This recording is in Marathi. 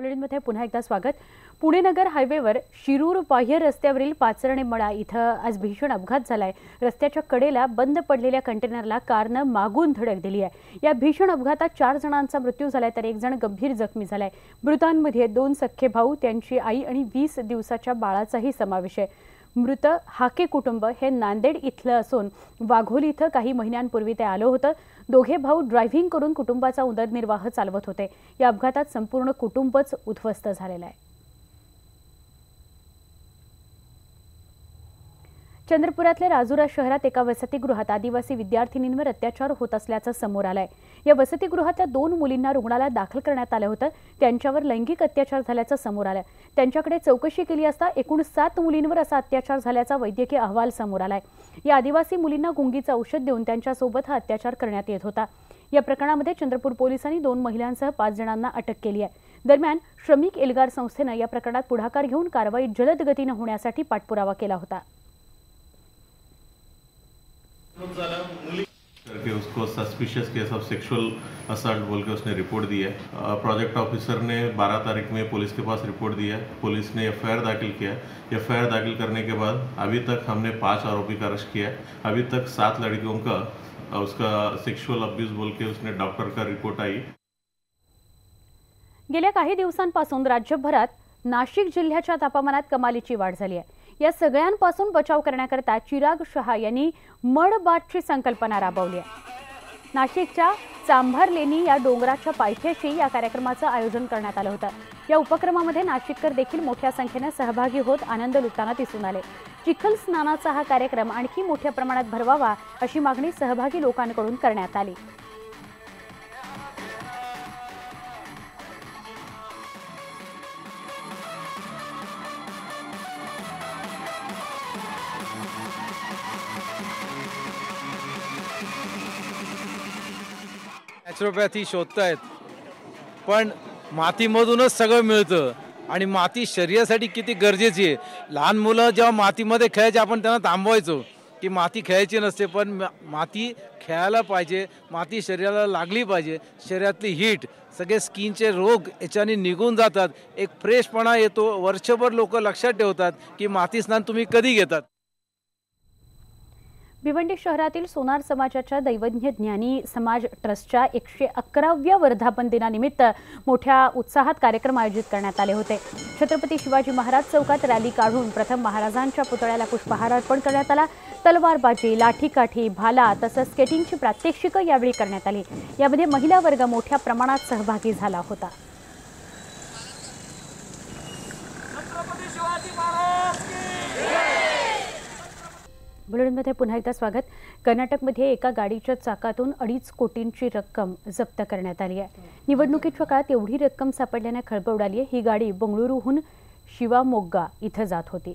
बुलेटिनमध्ये पुन्हा एकदा स्वागत। पुणे नगर हायवेवर शिरूर बाह्य रस्त्यावरील पाचरणे मळा इथं आज भीषण अपघात झालाय। रस्त्याच्या कडेला बंद पडलेल्या कंटेनरला कारने मागून धडक दिली आहे। या भीषण अपघातात 4 जणांचा मृत्यू झालाय तर 1 जण गंभीर जखमी झालाय। मृतांमध्ये 2 सख्खे भाऊ, त्यांची आई आणि 20 दिवसाच्या बाळाचाही समावेश आहे। मृत हाके कुटुंब हे नांदेड इथलं असून वाघोली इथं काही महिन्यांपूर्वी ते आलं होतं। दोघे भाऊ ड्रायव्हिंग करून कुटुंबाचा उदरनिर्वाह चालवत होते। या अपघातात संपूर्ण कुटुंबच उद्ध्वस्त झालेलं आहे। चंद्रपुरातल्या राजुरा शहरात एका वसतिगृहात आदिवासी विद्यार्थिनींवर अत्याचार होत असल्याचं समोर आलंय। या वसतिगृहातल्या 2 मुलींना रुग्णालयात दाखल करण्यात आलं होतं। त्यांच्यावर लैंगिक अत्याचार झाल्याचं समोर आलं। त्यांच्याकडे चौकशी केली असता एकूण 7 मुलींवर असा अत्याचार झाल्याचा वैद्यकीय अहवाल समोर आलाय। या आदिवासी मुलींना गुंगीचं औषध देऊन त्यांच्यासोबत हा अत्याचार करण्यात येत होता। या प्रकरणामध्ये चंद्रपूर पोलिसांनी 2 महिलांसह 5 जणांना अटक केली आहे। दरम्यान श्रमिक एल्गार संस्थेनं या प्रकरणात पुढाकार घेऊन कारवाई जलद गतीने होण्यासाठी पाठपुरावा केला होता। करके उसको suspicious case of sexual assault बोल के उसने रिपोर्ट दी है। प्रोजेक्ट ऑफिसर ने 12 तारीख में पुलिस के पास रिपोर्ट दी है। पुलिस ने एफआईआर दाखिल किया। एफआईआर दाखिल करने के बाद अभी तक हमने 5 आरोपी का अरेस्ट किया है। अभी तक 7 लड़कियों का उसका सेक्सुअल अब्यूज बोल के उसने डॉक्टर का रिपोर्ट आई। गेल्या काही दिवसांपासून राज्यभरात नाशिक जिल्ह्याच्या तापमानात कमालीची वाढ झाली आहे। या सगळ्यांपासून बचाव करण्याकरता चिराग शहा यांनी मड बाथची संकल्पना राबवली आहे। नाशिकच्या चांभारलेनी या डोंगराच्या पायथ्याशी या कार्यक्रमाचं आयोजन करण्यात आलं होतं। या उपक्रमामध्ये नाशिककर देखील मोठ्या संख्येने सहभागी होत आनंद लुटताना दिसून आले। चिखल स्नानाचा हा कार्यक्रम आणखी मोठ्या प्रमाणात भरवावा अशी मागणी सहभागी लोकांकडून करण्यात आली। नॅचरोपॅथी शोधतायत, पण मातीमधूनच सगळं मिळतं आणि माती शरीरासाठी किती गरजेची आहे। लहान मुलं जेव्हा मातीमध्ये खेळायचे आपण त्यांना थांबवायचो की माती खेळायची नसते, पण माती खेळायला पाहिजे, माती शरीराला लागली पाहिजे। शरीरातली हीट, सगळे स्किनचे रोग याच्याने निघून जातात, एक फ्रेशपणा येतो। वर्षभर लोक लक्षात ठेवतात की माती स्नान तुम्ही कधी घेतात। भिवंडी शहरातील सोनार समाजाच्या दैवज्ञ ज्ञानी समाज ट्रस्टच्या 111व्या वर्धापन दिनानिमित्त मोठ्या उत्साहात कार्यक्रम आयोजित करण्यात आले होते। छत्रपती शिवाजी महाराज चौकात रॅली काढून प्रथम महाराजांच्या पुतळ्याला पुष्पहार अर्पण करण्यात आला। तलवारबाजी, लाठीकाठी, भाला तसंच स्केटिंगची प्रात्यक्षिकं यावेळी करण्यात आली। यामध्ये महिला वर्ग मोठ्या प्रमाणात सहभागी झाला होता। बुलेटिनमध्ये पुन्हा एकदा स्वागत। कर्नाटकमध्ये एका गाडीच्या चाकातून 2.5 कोटींची रक्कम जप्त करण्यात आली आहे। निवडणुकीच्या काळात एवढी रक्कम सापडल्याने खळबळ उडाली आहे। ही गाडी बंगळुरूहून शिवामोग्गा इथं जात होती।